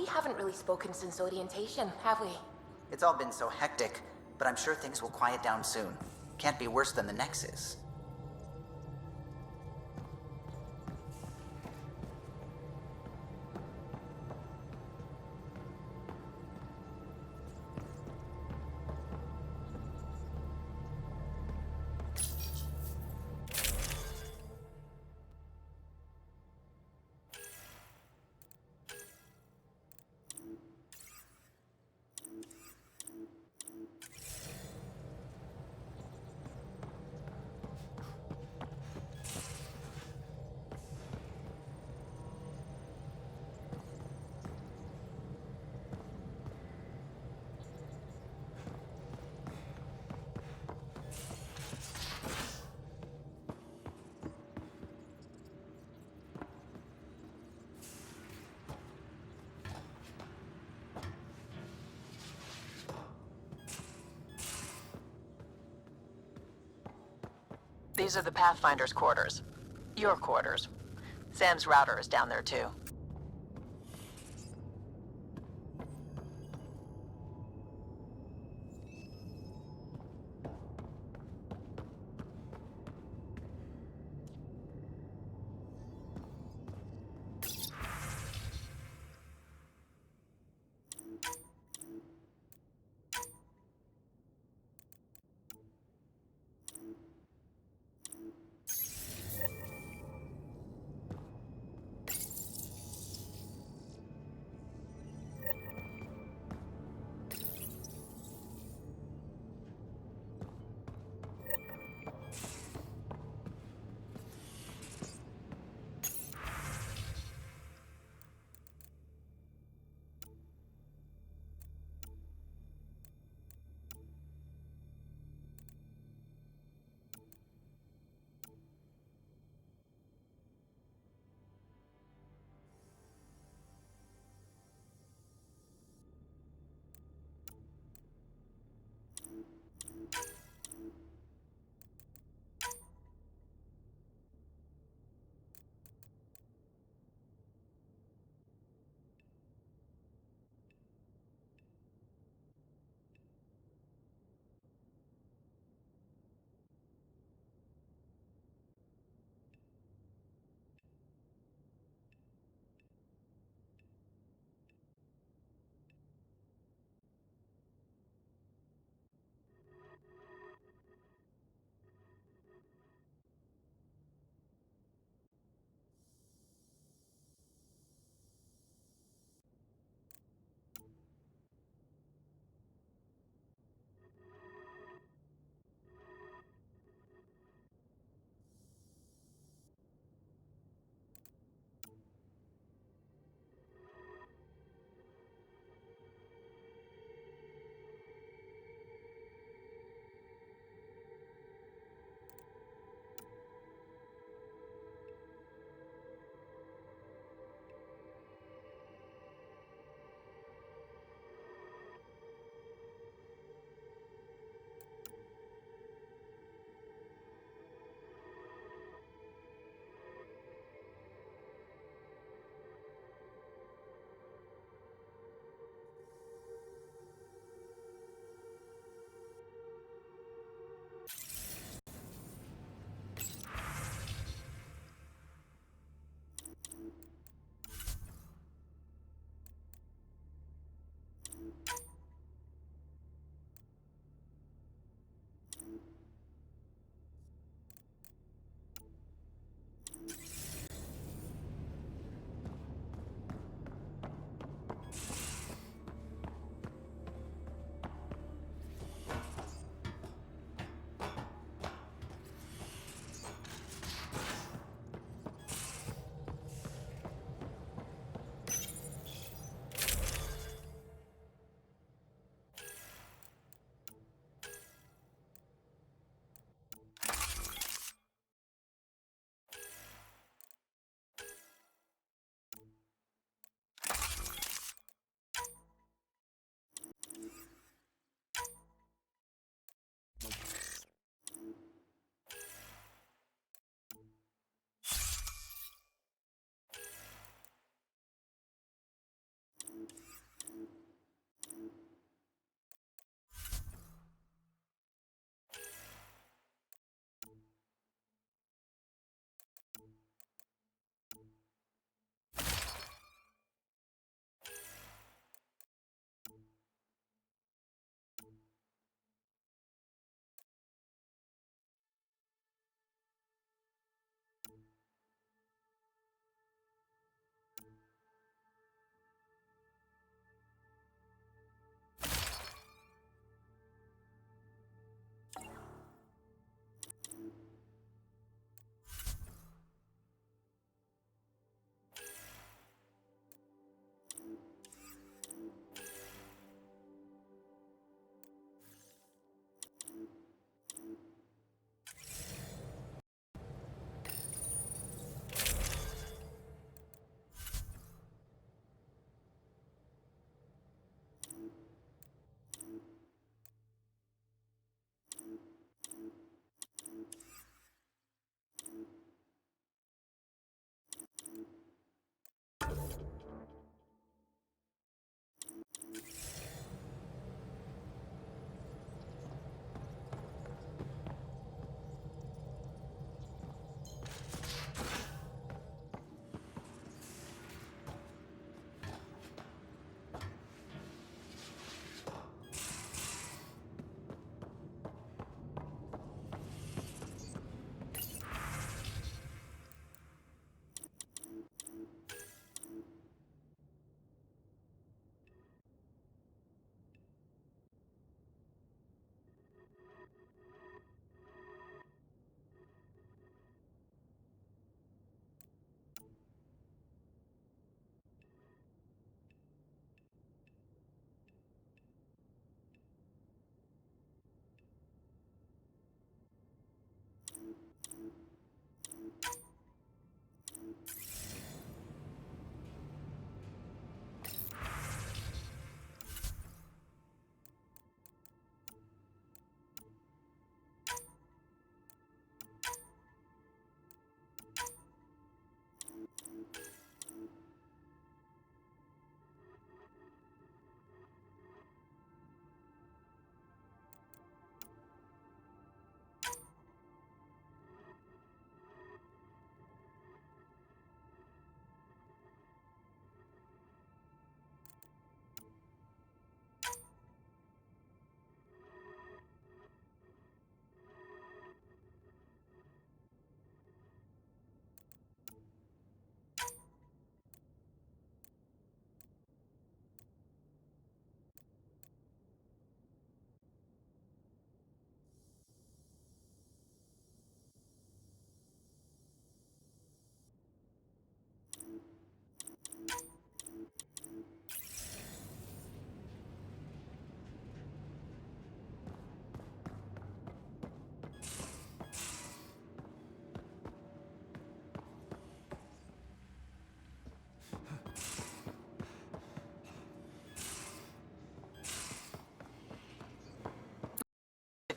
haven't really spoken since orientation, have we? It's all been so hectic, but I'm sure things will quiet down soon. Can't be worse than the Nexus. These are the Pathfinder's quarters. Your quarters. Sam's router is down there too.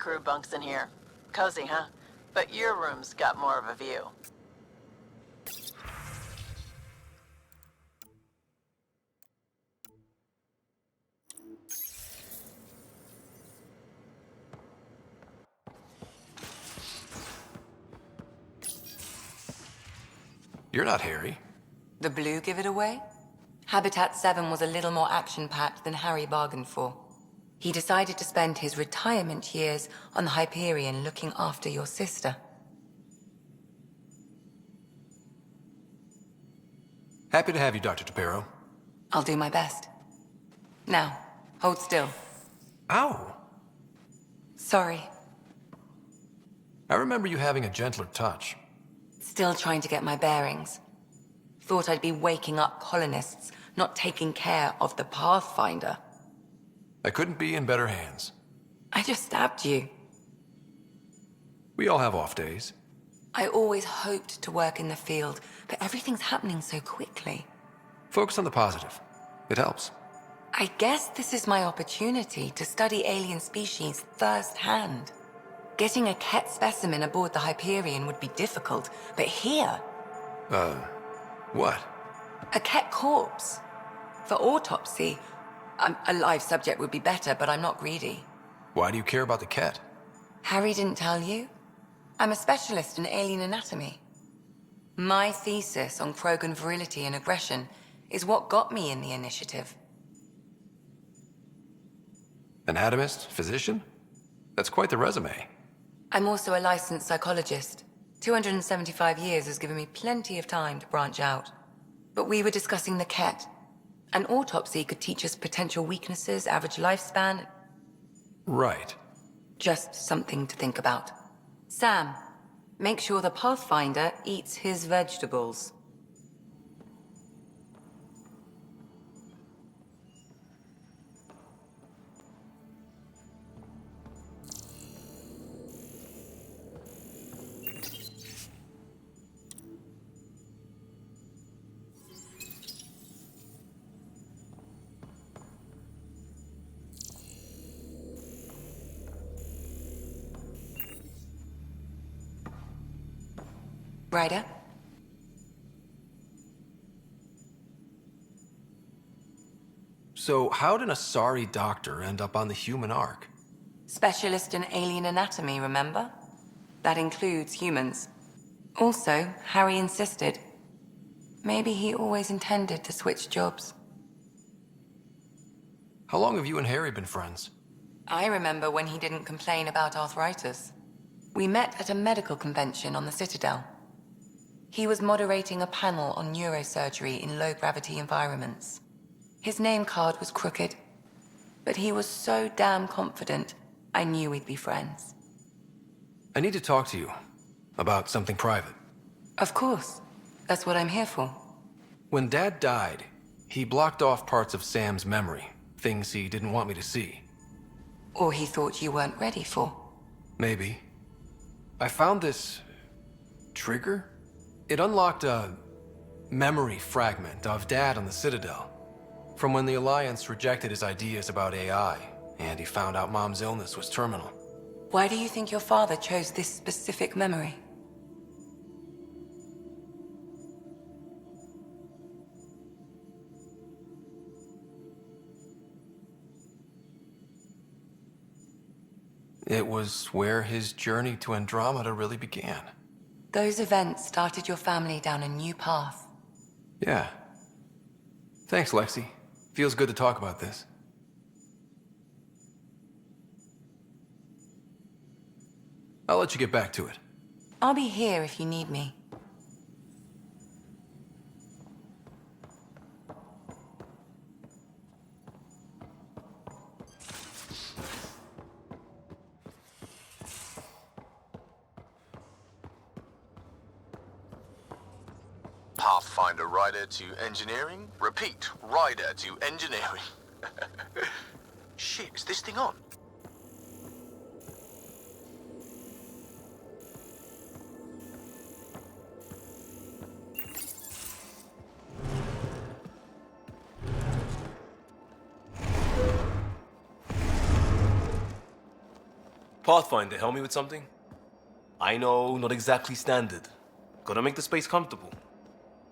crew bunks in here. Cozy, huh? But your room's got more of a view. You're not Harry. The blue give it away? Habitat 7 was a little more action-packed than Harry bargained for. He decided to spend his retirement years on the Hyperion looking after your sister. Happy to have you, Dr. Tapero. I'll do my best. Now, hold still. Ow! Sorry. I remember you having a gentler touch. Still trying to get my bearings. Thought I'd be waking up colonists, not taking care of the Pathfinder. I couldn't be in better hands. I just stabbed you. We all have off days. I always hoped to work in the field, but everything's happening so quickly. Focus on the positive. It helps. I guess this is my opportunity to study alien species firsthand. Getting a Ket specimen aboard the Hyperion would be difficult, but here, What? a Ket corpse. For autopsy, a live subject would be better, but I'm not greedy. Why do you care about the Ket? Harry didn't tell you? I'm a specialist in alien anatomy. My thesis on Krogan virility and aggression is what got me in the initiative. Anatomist? Physician? That's quite the resume. I'm also a licensed psychologist. 275 years has given me plenty of time to branch out. But we were discussing the Ket. An autopsy could teach us potential weaknesses, average lifespan. Right. Just something to think about. Sam, make sure the Pathfinder eats his vegetables. Ryder? So how did an Asari doctor end up on the human Ark? Specialist in alien anatomy, remember? That includes humans. Also, Harry insisted. Maybe he always intended to switch jobs. How long have you and Harry been friends? I remember when he didn't complain about arthritis. We met at a medical convention on the Citadel. He was moderating a panel on neurosurgery in low-gravity environments. His name card was crooked, but he was so damn confident, I knew we'd be friends. I need to talk to you about something private. Of course. That's what I'm here for. When Dad died, he blocked off parts of Sam's memory, things he didn't want me to see. Or he thought you weren't ready for. Maybe. I found this trigger. It unlocked a memory fragment of Dad on the Citadel, from when the Alliance rejected his ideas about AI, and he found out Mom's illness was terminal. Why do you think your father chose this specific memory? It was where his journey to Andromeda really began. Those events started your family down a new path. Yeah. Thanks, Lexi. Feels good to talk about this. I'll let you get back to it. I'll be here if you need me. Pathfinder rider to engineering? Repeat, rider to engineering. Shit, is this thing on? Pathfinder, help me with something? I know, not exactly standard. Gotta make the space comfortable.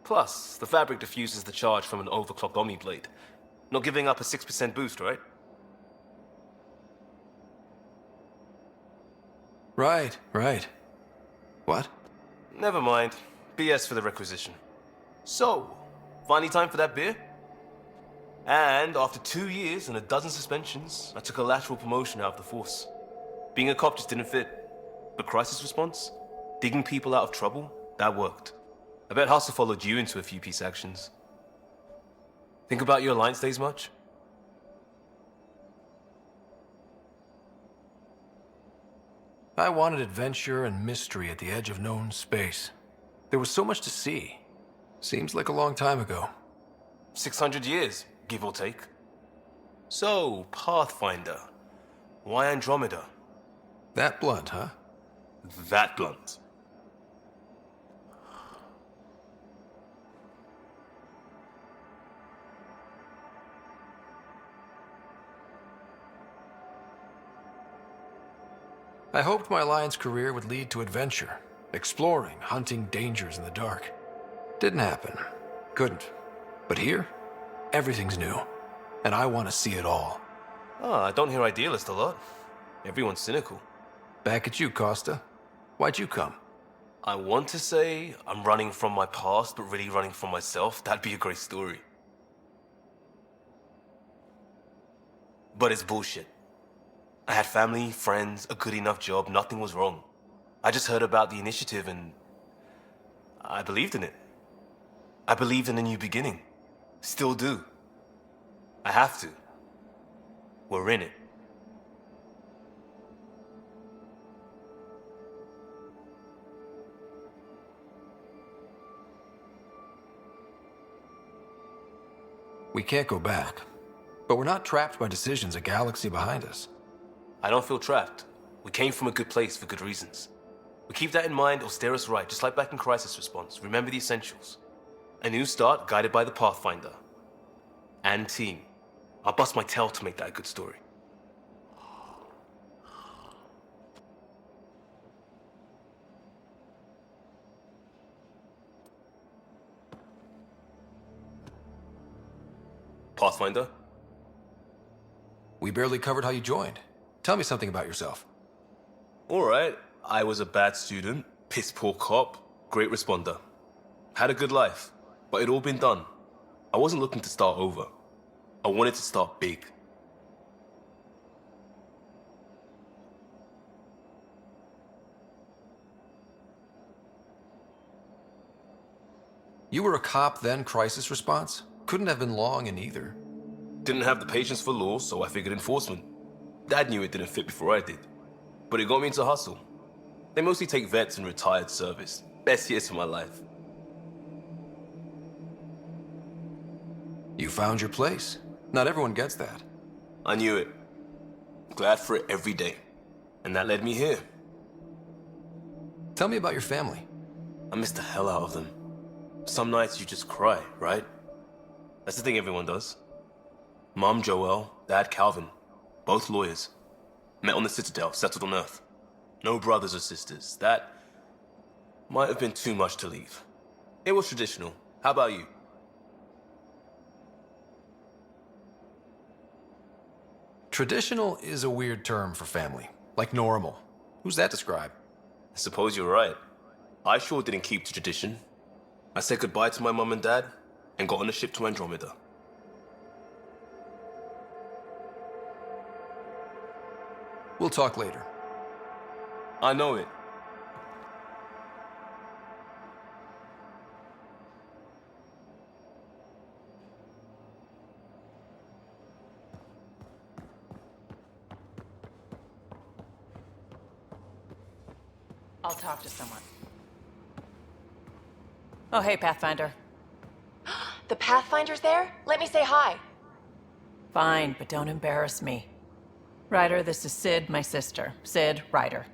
Plus, the fabric diffuses the charge from an overclocked Omni Blade. Not giving up a 6% boost, right? Right. What? Never mind. BS for the requisition. So, finally time for that beer? And after 2 years and a dozen suspensions, I took a lateral promotion out of the force. Being a cop just didn't fit. But crisis response? Digging people out of trouble? That worked. I bet Hustle followed you into a few peace actions. Think about your Alliance days much? I wanted adventure and mystery at the edge of known space. There was so much to see. Seems like a long time ago. 600 years, give or take. So, Pathfinder. Why Andromeda? That blunt, huh? That blunt. I hoped my Alliance career would lead to adventure, exploring, hunting dangers in the dark. Didn't happen. Couldn't. But here, everything's new, and I want to see it all. I don't hear Idealist a lot. Everyone's cynical. Back at you, Costa. Why'd you come? I want to say I'm running from my past, but really running from myself. That'd be a great story. But it's bullshit. I had family, friends, a good enough job, nothing was wrong. I just heard about the initiative and I believed in it. I believed in a new beginning. Still do. I have to. We're in it. We can't go back. But we're not trapped by decisions a galaxy behind us. I don't feel trapped. We came from a good place for good reasons. We keep that in mind or steer us right, just like back in Crisis Response. Remember the essentials. A new start guided by the Pathfinder. And team. I'll bust my tail to make that a good story. Pathfinder? We barely covered how you joined. Tell me something about yourself. Alright, I was a bad student, piss poor cop, great responder. Had a good life, but it'd all been done. I wasn't looking to start over. I wanted to start big. You were a cop then, Crisis Response? Couldn't have been long in either. Didn't have the patience for law, so I figured enforcement. Dad knew it didn't fit before I did. But it got me into Hustle. They mostly take vets and retired service. Best years of my life. You found your place. Not everyone gets that. I knew it. Glad for it every day. And that led me here. Tell me about your family. I miss the hell out of them. Some nights you just cry, right? That's the thing everyone does. Mom Joelle, Dad Calvin. Both lawyers. Met on the Citadel, settled on Earth. No brothers or sisters. That might have been too much to leave. It was traditional. How about you? Traditional is a weird term for family. Like normal. Who's that describe? I suppose you're right. I sure didn't keep to tradition. I said goodbye to my mum and dad and got on a ship to Andromeda. We'll talk later. I know it. I'll talk to someone. Oh, hey, Pathfinder. The Pathfinder's there? Let me say hi. Fine, but don't embarrass me. Ryder, this is Sid, my sister. Sid, Ryder.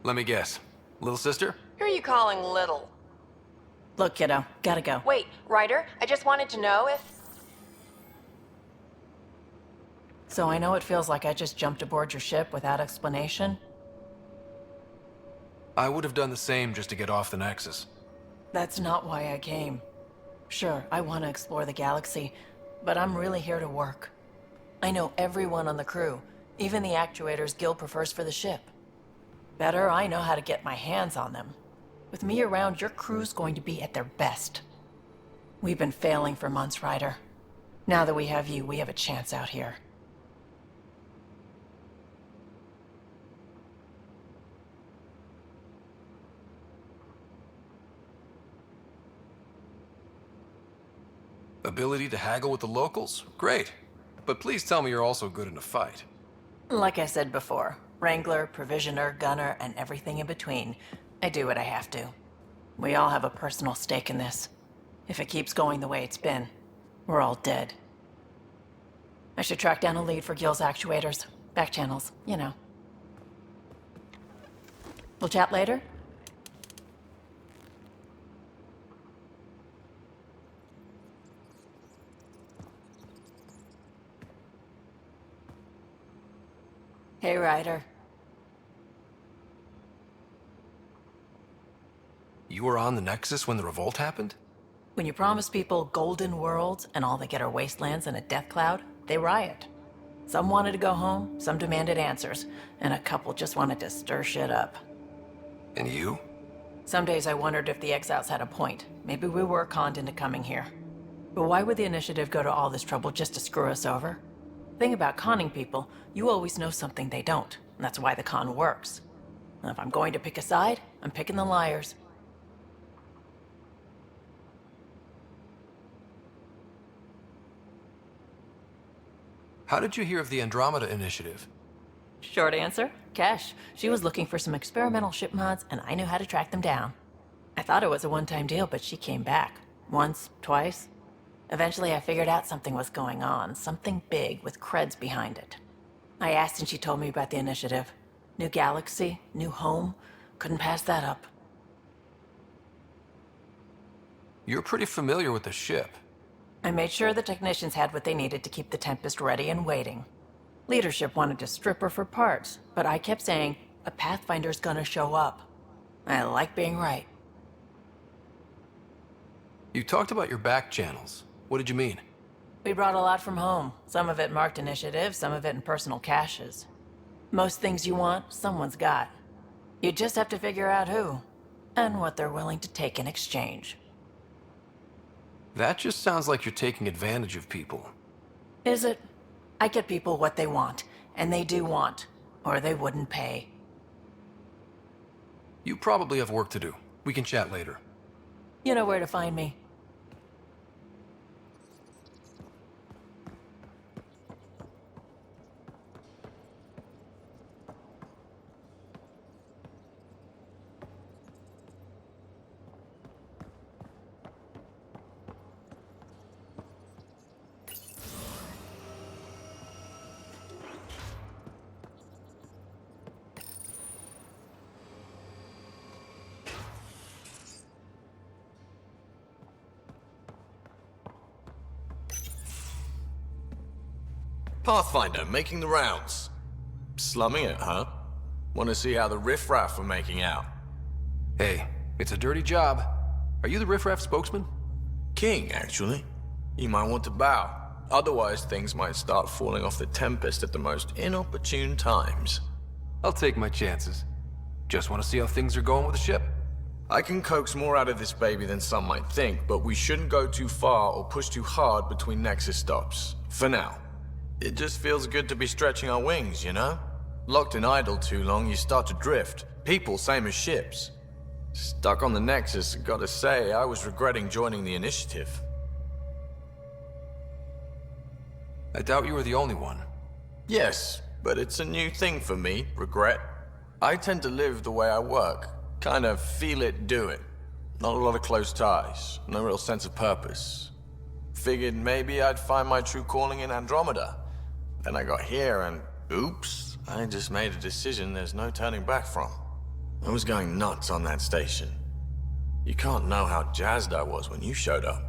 Let me guess. Little sister? Who are you calling little? Look, kiddo, gotta go. Wait, Ryder, I just wanted to know if... So I know it feels like I just jumped aboard your ship without explanation. I would have done the same just to get off the Nexus. That's not why I came. Sure, I want to explore the galaxy, but I'm really here to work. I know everyone on the crew, even the actuators Gil prefers for the ship. Better, I know how to get my hands on them. With me around, your crew's going to be at their best. We've been failing for months, Ryder. Now that we have you, we have a chance out here. Ability to haggle with the locals? Great. But please tell me you're also good in a fight. Like I said before, Wrangler, Provisioner, Gunner, and everything in between. I do what I have to. We all have a personal stake in this. If it keeps going the way it's been, we're all dead. I should track down a lead for Gil's actuators. Back channels, you know. We'll chat later? Hey, Ryder. You were on the Nexus when the revolt happened? When you promise people golden worlds and all they get are wastelands and a death cloud, they riot. Some wanted to go home, some demanded answers, and a couple just wanted to stir shit up. And you? Some days I wondered if the exiles had a point. Maybe we were conned into coming here. But why would the Initiative go to all this trouble just to screw us over? Thing about conning people, you always know something they don't, and that's why the con works. And if I'm going to pick a side, I'm picking the liars. How did you hear of the Andromeda Initiative? Short answer, Kesh. She was looking for some experimental ship mods, and I knew how to track them down. I thought it was a one-time deal, but she came back. Once, twice. Eventually, I figured out something was going on, something big with creds behind it. I asked and she told me about the Initiative. New galaxy, new home. Couldn't pass that up. You're pretty familiar with the ship. I made sure the technicians had what they needed to keep the Tempest ready and waiting. Leadership wanted to strip her for parts, but I kept saying, a Pathfinder's gonna show up. I like being right. You talked about your back channels. What did you mean? We brought a lot from home. Some of it marked initiative, some of it in personal caches. Most things you want, someone's got. You just have to figure out who, and what they're willing to take in exchange. That just sounds like you're taking advantage of people. Is it? I get people what they want, and they do want, or they wouldn't pay. You probably have work to do. We can chat later. You know where to find me. Pathfinder, making the rounds. Slumming it, huh? Want to see how the riffraff are making out? Hey, it's a dirty job. Are you the riffraff spokesman? King, actually. You might want to bow. Otherwise, things might start falling off the Tempest at the most inopportune times. I'll take my chances. Just want to see how things are going with the ship. I can coax more out of this baby than some might think, but we shouldn't go too far or push too hard between Nexus stops. For now. It just feels good to be stretching our wings, you know? Locked and idle too long, you start to drift. People, same as ships. Stuck on the Nexus, gotta say, I was regretting joining the Initiative. I doubt you were the only one. Yes, but it's a new thing for me, regret. I tend to live the way I work. Kind of feel it, do it. Not a lot of close ties, no real sense of purpose. Figured maybe I'd find my true calling in Andromeda. Then I got here and, oops, I just made a decision there's no turning back from. I was going nuts on that station. You can't know how jazzed I was when you showed up.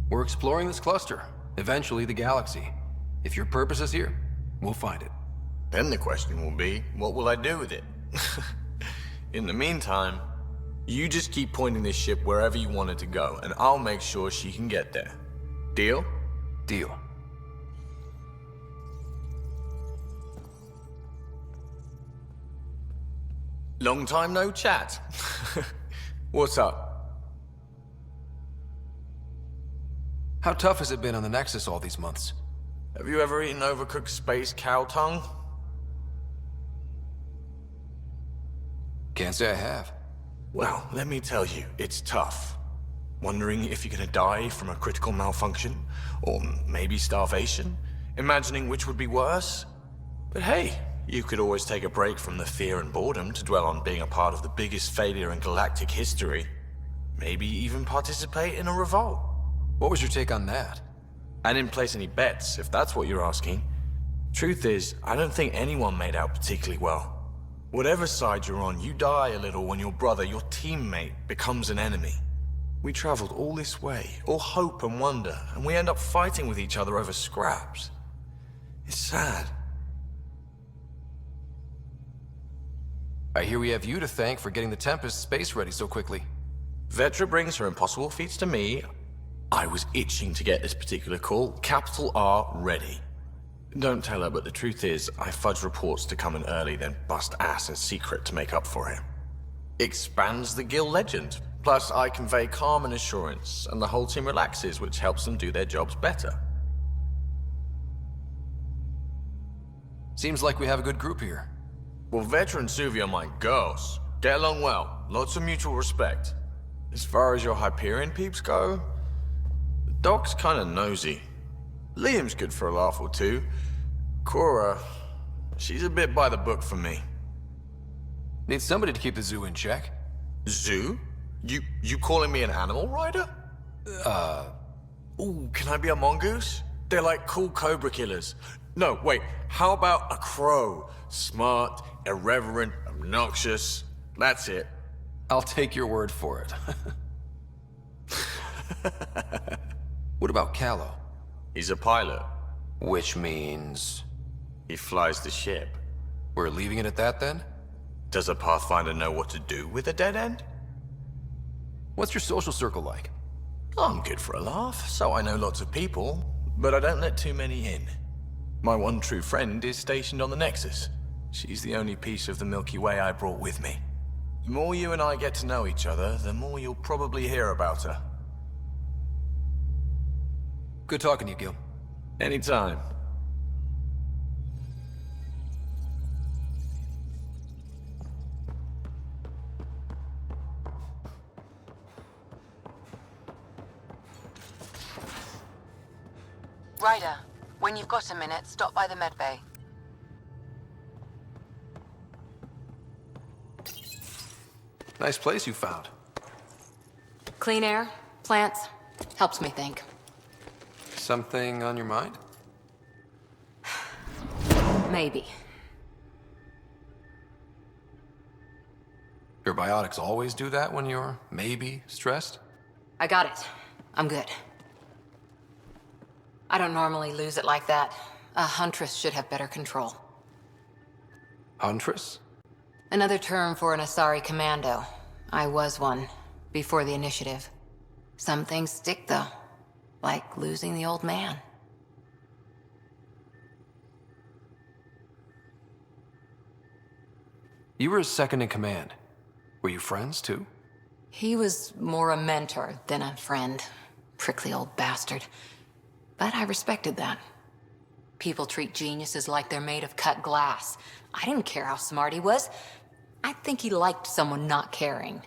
We're exploring this cluster, eventually the galaxy. If your purpose is here, we'll find it. Then the question will be, what will I do with it? In the meantime, you just keep pointing this ship wherever you want it to go, and I'll make sure she can get there. Deal? Deal. Long time no chat. What's up? How tough has it been on the Nexus all these months? Have you ever eaten overcooked space cow tongue? Can't say I have. Well, let me tell you, it's tough. Wondering if you're gonna die from a critical malfunction, or maybe starvation, imagining which would be worse. But hey, you could always take a break from the fear and boredom to dwell on being a part of the biggest failure in galactic history. Maybe even participate in a revolt. What was your take on that? I didn't place any bets, if that's what you're asking. Truth is, I don't think anyone made out particularly well. Whatever side you're on, you die a little when your brother, your teammate, becomes an enemy. We traveled all this way, all hope and wonder, and we end up fighting with each other over scraps. It's sad. I hear we have you to thank for getting the Tempest space ready so quickly. Vetra brings her impossible feats to me. I was itching to get this particular call, capital R, ready. Don't tell her, but the truth is, I fudge reports to come in early, then bust ass in secret to make up for it. Expands the guild legend. Plus, I convey calm and assurance, and the whole team relaxes, which helps them do their jobs better. Seems like we have a good group here. Well, Vetra and Suvi are my girls. Get along well, lots of mutual respect. As far as your Hyperion peeps go, the Doc's kinda nosy. Liam's good for a laugh or two. Cora, she's a bit by the book for me. Need somebody to keep the zoo in check. Zoo? You calling me an animal rider? Ooh, can I be a mongoose? They're like cool cobra killers. No, wait, how about a crow? Smart, irreverent, obnoxious. That's it. I'll take your word for it. What about Callow? He's a pilot. Which means... He flies the ship. we're leaving it at that then? Does a Pathfinder know what to do with a dead end? What's your social circle like? I'm good for a laugh, so I know lots of people, but I don't let too many in. My one true friend is stationed on the Nexus. She's the only piece of the Milky Way I brought with me. The more you and I get to know each other, the more you'll probably hear about her. Good talking to you, Gil. Anytime. Ryder, when you've got a minute, stop by the medbay. Nice place you found. Clean air, plants, helps me think. Something on your mind? Maybe. Your biotics always do that when you're maybe stressed? I got it. I'm good. I don't normally lose it like that. A huntress should have better control. Huntress? Another term for an Asari commando. I was one, before the initiative. Some things stick, though. Like losing the old man. You were his second in command. Were you friends, too? He was more a mentor than a friend. Prickly old bastard. But I respected that. People treat geniuses like they're made of cut glass. I didn't care how smart he was. I think he liked someone not caring.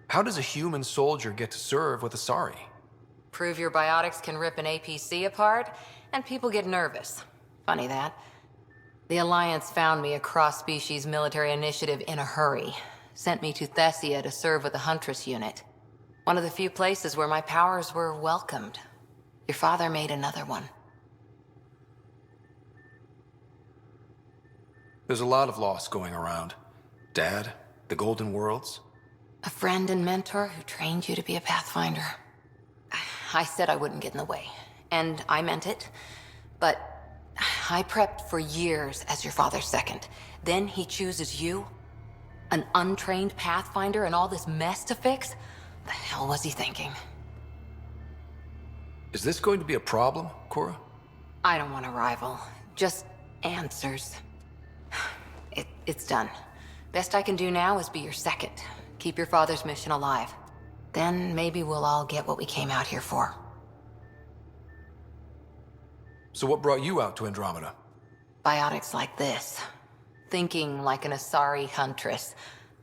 How does a human soldier get to serve with Asari? Prove your biotics can rip an APC apart, and people get nervous. Funny that. The Alliance found me a cross-species military initiative in a hurry. Sent me to Thessia to serve with the Huntress unit. One of the few places where my powers were welcomed. Your father made another one. There's a lot of loss going around. Dad? The Golden Worlds? A friend and mentor who trained you to be a Pathfinder. I said I wouldn't get in the way, and I meant it. But I prepped for years as your father's second. Then he chooses you? An untrained Pathfinder and all this mess to fix? The hell was he thinking? Is this going to be a problem, Cora? I don't want a rival. Just answers. It's done. Best I can do now is be your second. Keep your father's mission alive. Then maybe we'll all get what we came out here for. So what brought you out to Andromeda? Biotics like this. Thinking like an Asari huntress.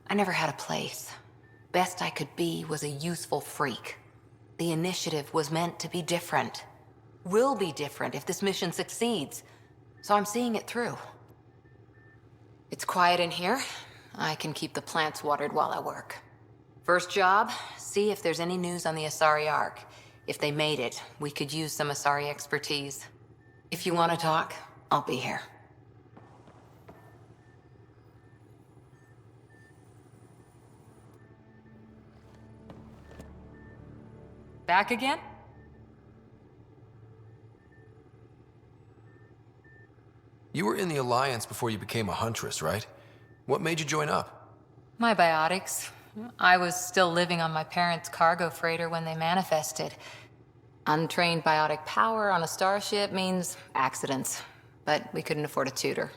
I never had a place. Best I could be was a useful freak. The initiative was meant to be different. Will be different if this mission succeeds. So I'm seeing it through. It's quiet in here. I can keep the plants watered while I work. First job, see if there's any news on the Asari Ark. If they made it, we could use some Asari expertise. If you want to talk, I'll be here. Back again? You were in the Alliance before you became a Huntress, right? What made you join up? My biotics. I was still living on my parents' cargo freighter when they manifested. Untrained biotic power on a starship means accidents, but we couldn't afford a tutor.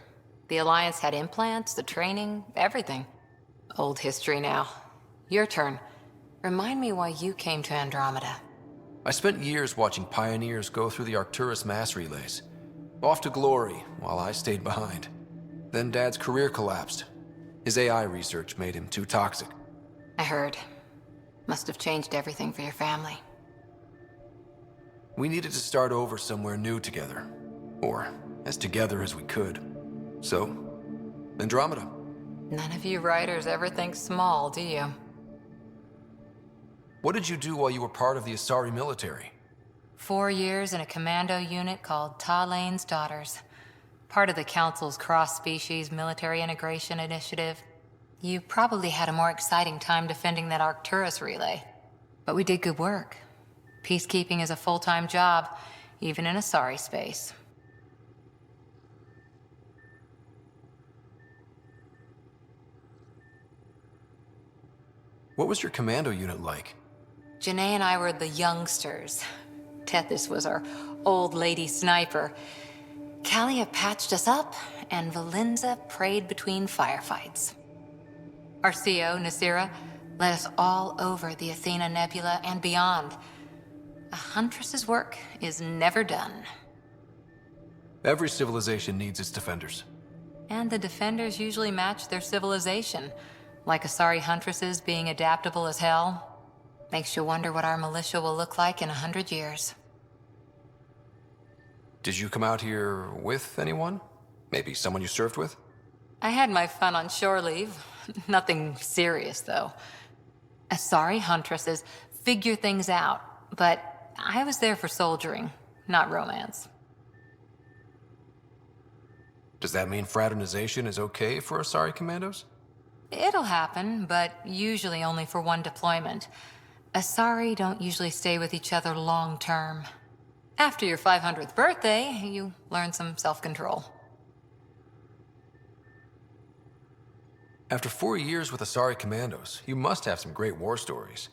The Alliance had implants, the training, everything. Old history now. Your turn. Remind me why you came to Andromeda. I spent years watching pioneers go through the Arcturus mass relays. Off to glory, while I stayed behind. Then Dad's career collapsed. His AI research made him too toxic. I heard. Must have changed everything for your family. We needed to start over somewhere new together. Or as together as we could. So, Andromeda. None of you writers ever think small, do you? What did you do while you were part of the Asari military? 4 years in a commando unit called Talane's Daughters. Part of the Council's cross-species military integration initiative. You probably had a more exciting time defending that Arcturus relay. But we did good work. Peacekeeping is a full-time job, even in Asari space. What was your commando unit like? Janae and I were the youngsters. Tethys was our old lady sniper. Kalia patched us up, and Valenza prayed between firefights. Our CO, Nasira, led us all over the Athena Nebula and beyond. A huntress's work is never done. Every civilization needs its defenders. And the defenders usually match their civilization, like Asari huntresses being adaptable as hell. Makes you wonder what our militia will look like in 100 years. Did you come out here with anyone? Maybe someone you served with? I had my fun on shore leave. Nothing serious, though. Asari huntresses figure things out, but I was there for soldiering, not romance. Does that mean fraternization is okay for Asari commandos? It'll happen, but usually only for one deployment. Asari don't usually stay with each other long term. After your 500th birthday, you learn some self-control. After 4 years with Asari commandos, you must have some great war stories.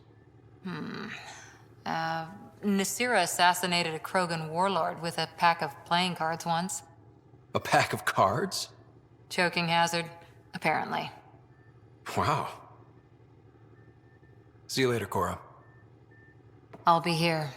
Nasira assassinated a Krogan warlord with a pack of playing cards once. A pack of cards? Choking hazard, apparently. Wow. See you later, Cora. I'll be here.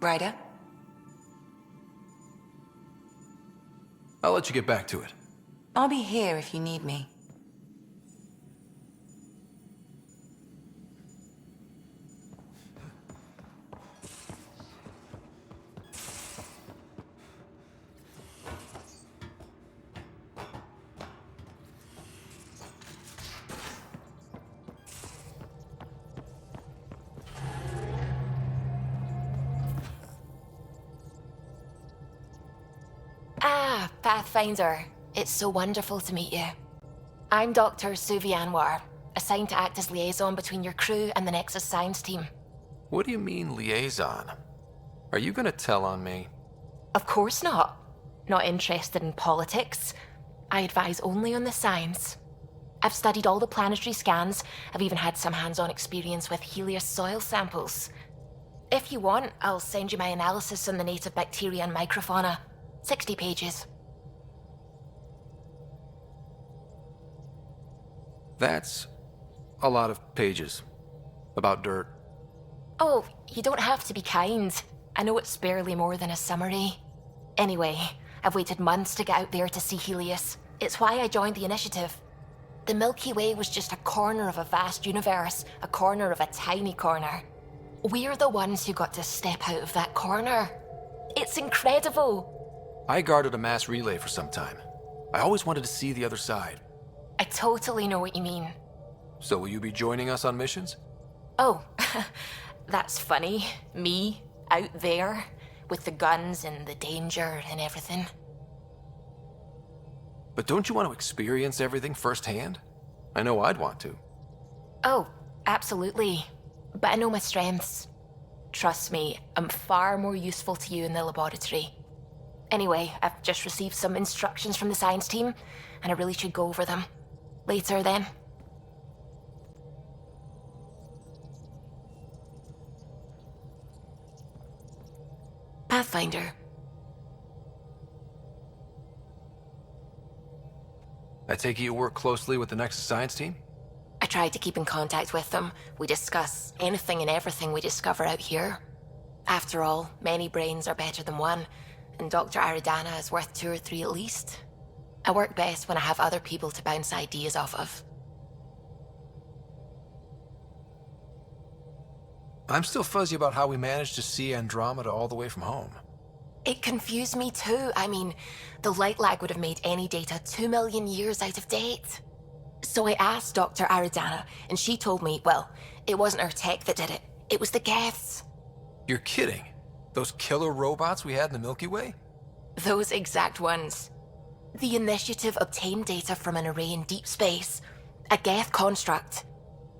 Ryder? I'll let you get back to it. I'll be here if you need me. Ah, Pathfinder. It's so wonderful to meet you. I'm Dr. Suvi Anwar, assigned to act as liaison between your crew and the Nexus Science team. What do you mean, liaison? Are you gonna tell on me? Of course not. Not interested in politics. I advise only on the science. I've studied all the planetary scans. I've even had some hands-on experience with Helios soil samples. If you want, I'll send you my analysis on the native bacteria and microfauna. 60 pages. That's a lot of pages. About dirt. Oh, you don't have to be kind. I know it's barely more than a summary. Anyway, I've waited months to get out there to see Helios. It's why I joined the initiative. The Milky Way was just a corner of a vast universe, a corner of a tiny corner. We're the ones who got to step out of that corner. It's incredible. I guarded a mass relay for some time. I always wanted to see the other side. I totally know what you mean. So will you be joining us on missions? Oh, that's funny. Me, out there, with the guns and the danger and everything. But don't you want to experience everything firsthand? I know I'd want to. Oh, absolutely. But I know my strengths. Trust me, I'm far more useful to you in the laboratory. Anyway, I've just received some instructions from the science team, and I really should go over them. Later, then. Pathfinder. I take it you work closely with the Nexus Science team? I try to keep in contact with them. We discuss anything and everything we discover out here. After all, many brains are better than one, and Dr. Aridana is worth 2 or 3 at least. I work best when I have other people to bounce ideas off of. I'm still fuzzy about how we managed to see Andromeda all the way from home. It confused me too. I mean, the light lag would have made any data 2 million years out of date. So I asked Dr. Aridana, and she told me, well, it wasn't her tech that did it. It was the Geths. You're kidding. Those killer robots we had in the Milky Way? Those exact ones. The initiative obtained data from an array in deep space, a Geth construct.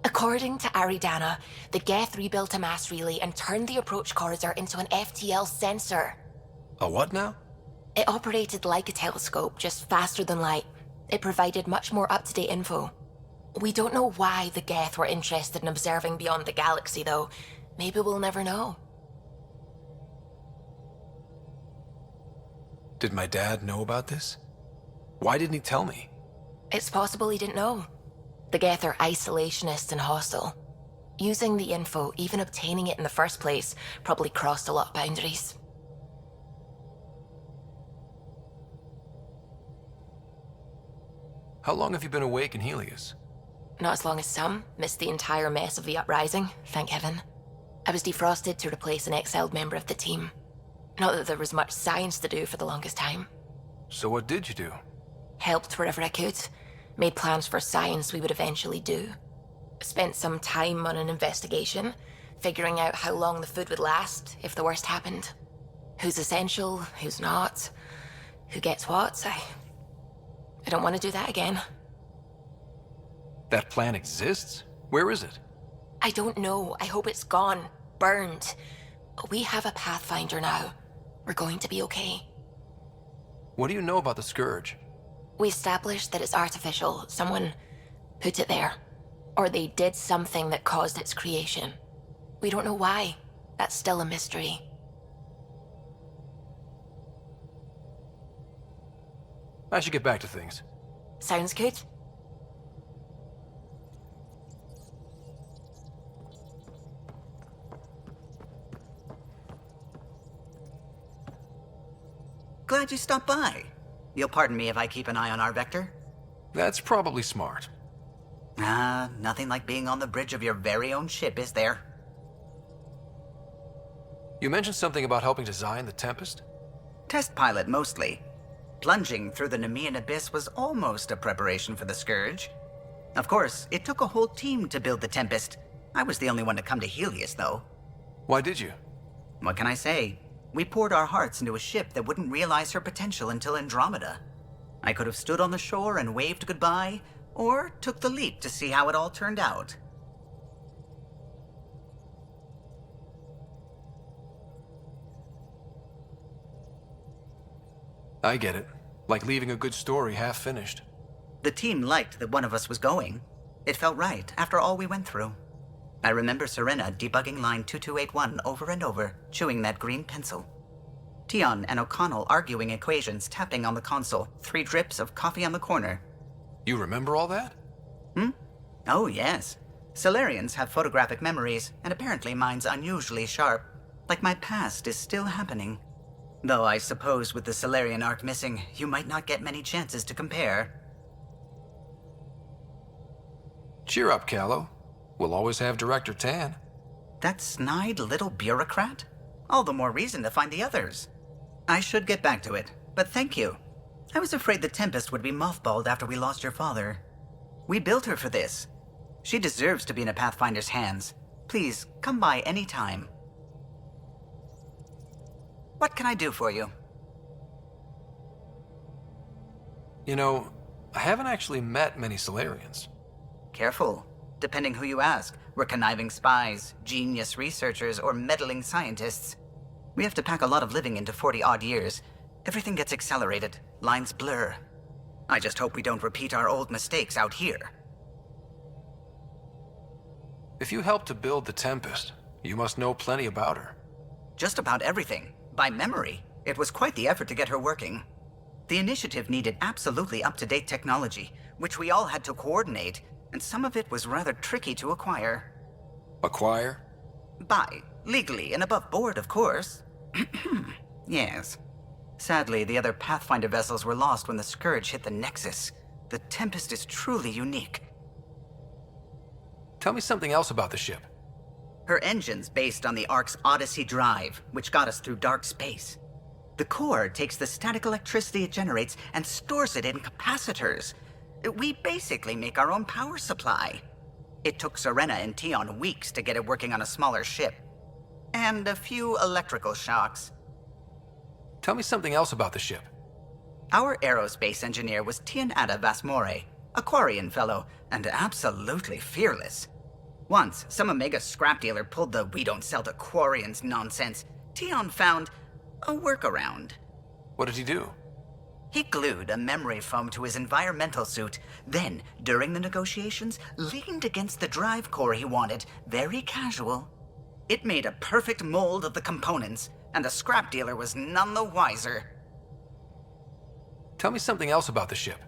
According to Aridana, the Geth rebuilt a mass relay and turned the approach corridor into an FTL sensor. A what now? It operated like a telescope, just faster than light. It provided much more up-to-date info. We don't know why the Geth were interested in observing beyond the galaxy, though. Maybe we'll never know. Did my dad know about this? Why didn't he tell me? It's possible he didn't know. The Geth are isolationist and hostile. Using the info, even obtaining it in the first place, probably crossed a lot of boundaries. How long have you been awake in Helios? Not as long as some. Missed the entire mess of the uprising, thank heaven. I was defrosted to replace an exiled member of the team. Not that there was much science to do for the longest time. So what did you do? Helped wherever I could. Made plans for science we would eventually do. Spent some time on an investigation, figuring out how long the food would last if the worst happened. Who's essential, who's not, who gets what. I don't want to do that again. That plan exists? Where is it? I don't know. I hope it's gone. Burned. We have a Pathfinder now. We're going to be okay. What do you know about the Scourge? We established that it's artificial. Someone put it there. Or they did something that caused its creation. We don't know why. That's still a mystery. I should get back to things. Sounds good. Glad you stopped by. You'll pardon me if I keep an eye on our vector? That's probably smart. Nothing like being on the bridge of your very own ship, is there? You mentioned something about helping design the Tempest? Test pilot, mostly. Plunging through the Nemean abyss was almost a preparation for the Scourge. Of course, it took a whole team to build the Tempest. I was the only one to come to Helios, though. Why did you? What can I say? We poured our hearts into a ship that wouldn't realize her potential until Andromeda. I could have stood on the shore and waved goodbye, or took the leap to see how it all turned out. I get it. Like leaving a good story half finished. The team liked that one of us was going. It felt right after all we went through. I remember Serena debugging line 2281 over and over, chewing that green pencil. Tion and O'Connell arguing equations, tapping on the console, 3 drips of coffee on the corner. You remember all that? Oh, yes. Solarians have photographic memories, and apparently mine's unusually sharp. Like my past is still happening. Though I suppose with the Solarian arc missing, you might not get many chances to compare. Cheer up, Callow. We'll always have Director Tan. That snide little bureaucrat? All the more reason to find the others. I should get back to it, but thank you. I was afraid the Tempest would be mothballed after we lost your father. We built her for this. She deserves to be in a Pathfinder's hands. Please, come by any time. What can I do for you? You know, I haven't actually met many Solarians. Careful. Depending who you ask, we're conniving spies, genius researchers, or meddling scientists. We have to pack a lot of living into 40-odd years. Everything gets accelerated. Lines blur. I just hope we don't repeat our old mistakes out here. If you helped to build the Tempest, you must know plenty about her. Just about everything. By memory. It was quite the effort to get her working. The initiative needed absolutely up-to-date technology, which we all had to coordinate, and some of it was rather tricky to acquire. Acquire? Buy. Legally and above board, of course. Yes. Sadly, the other Pathfinder vessels were lost when the Scourge hit the Nexus. The Tempest is truly unique. Tell me something else about the ship. Her engine's based on the Ark's Odyssey drive, which got us through dark space. The core takes the static electricity it generates and stores it in capacitors. We basically make our own power supply. It took Serena and Tion weeks to get it working on a smaller ship. And a few electrical shocks. Tell me something else about the ship. Our aerospace engineer was Tianada Vasmore, a Quarian fellow, and absolutely fearless. Once, some Omega scrap dealer pulled the "we don't sell to Quarians" nonsense. Tion found a workaround. What did he do? He glued a memory foam to his environmental suit, then, during the negotiations, leaned against the drive core he wanted, very casual. It made a perfect mold of the components, and the scrap dealer was none the wiser. Tell me something else about the ship.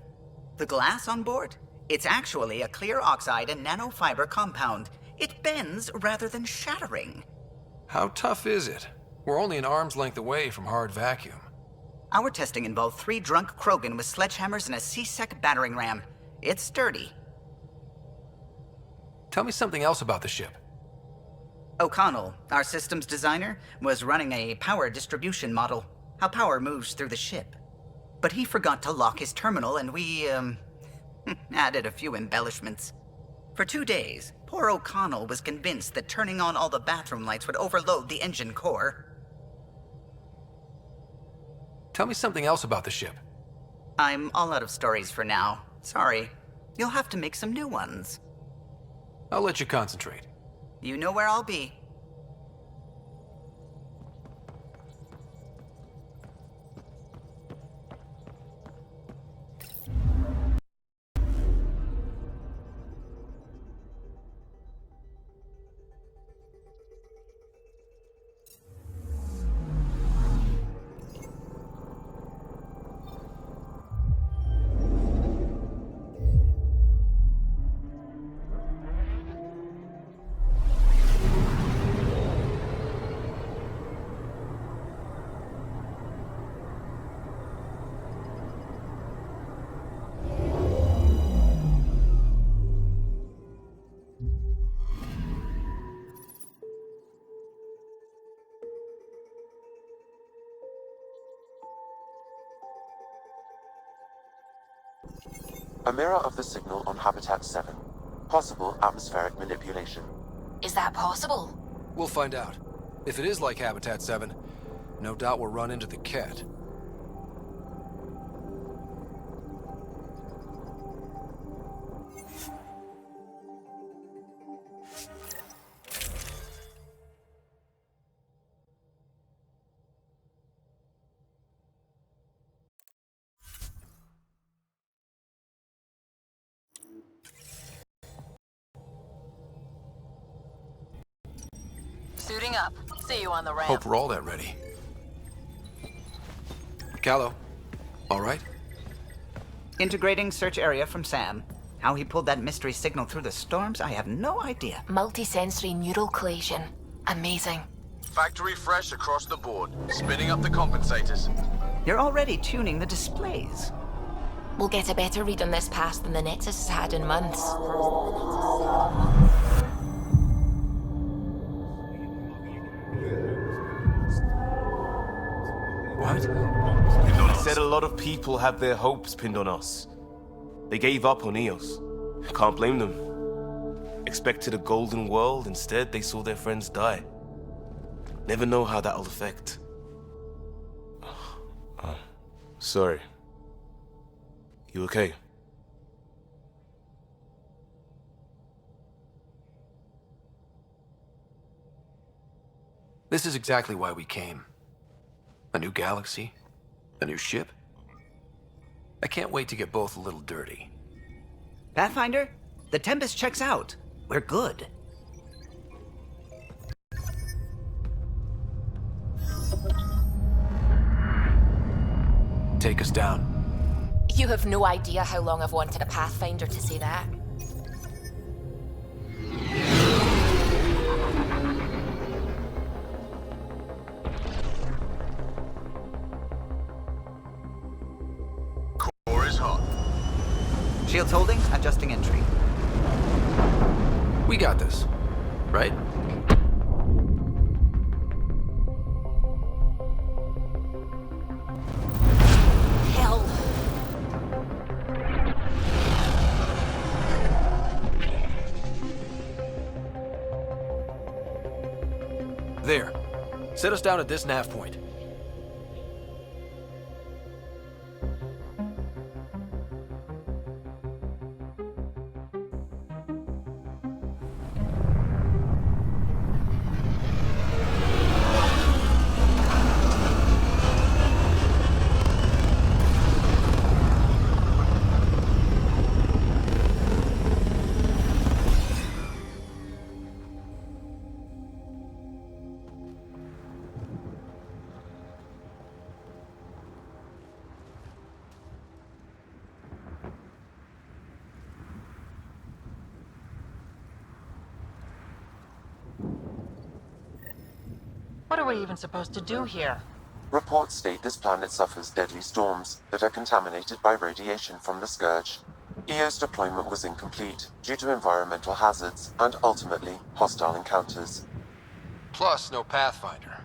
The glass on board? It's actually a clear oxide and nanofiber compound. It bends rather than shattering. How tough is it? We're only an arm's length away from hard vacuum. Our testing involved 3 drunk Krogan with sledgehammers and a C-Sec battering ram. It's sturdy. Tell me something else about the ship. O'Connell, our systems designer, was running a power distribution model, how power moves through the ship. But he forgot to lock his terminal and we, added a few embellishments. For 2 days, poor O'Connell was convinced that turning on all the bathroom lights would overload the engine core. Tell me something else about the ship. I'm all out of stories for now. Sorry. You'll have to make some new ones. I'll let you concentrate. You know where I'll be. A mirror of the signal on Habitat 7. Possible atmospheric manipulation. Is that possible? We'll find out. If it is like Habitat 7, no doubt we'll run into the cat. Suiting up. See you on the ramp. Hope we're all that ready. Callow, all right? Integrating search area from Sam. How he pulled that mystery signal through the storms, I have no idea. Multisensory neural collation. Amazing. Factory fresh across the board. Spinning up the compensators. You're already tuning the displays. We'll get a better read on this pass than the Nexus has had in months. What? He said a lot of people have their hopes pinned on us. They gave up on EOS. Can't blame them. Expected a golden world, instead they saw their friends die. Never know how that'll affect. Sorry. You okay? This is exactly why we came. A new galaxy? A new ship? I can't wait to get both a little dirty. Pathfinder, the Tempest checks out. We're good. Take us down. You have no idea how long I've wanted a Pathfinder to say that. Core is hot. Shields holding, adjusting entry. We got this, right? Hell. There. Set us down at this nav point. What are we even supposed to do here? Reports state this planet suffers deadly storms that are contaminated by radiation from the Scourge. EO's deployment was incomplete due to environmental hazards and ultimately hostile encounters. Plus, no Pathfinder.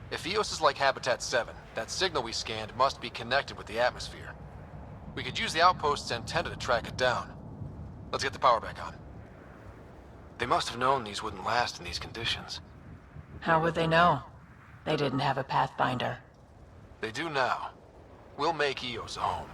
If EOS is like Habitat 7, that signal we scanned must be connected with the atmosphere. We could use the outpost's antenna to track it down. Let's get the power back on. They must have known these wouldn't last in these conditions. How would they know? They didn't have a Pathfinder. They do now. We'll make EOS a home.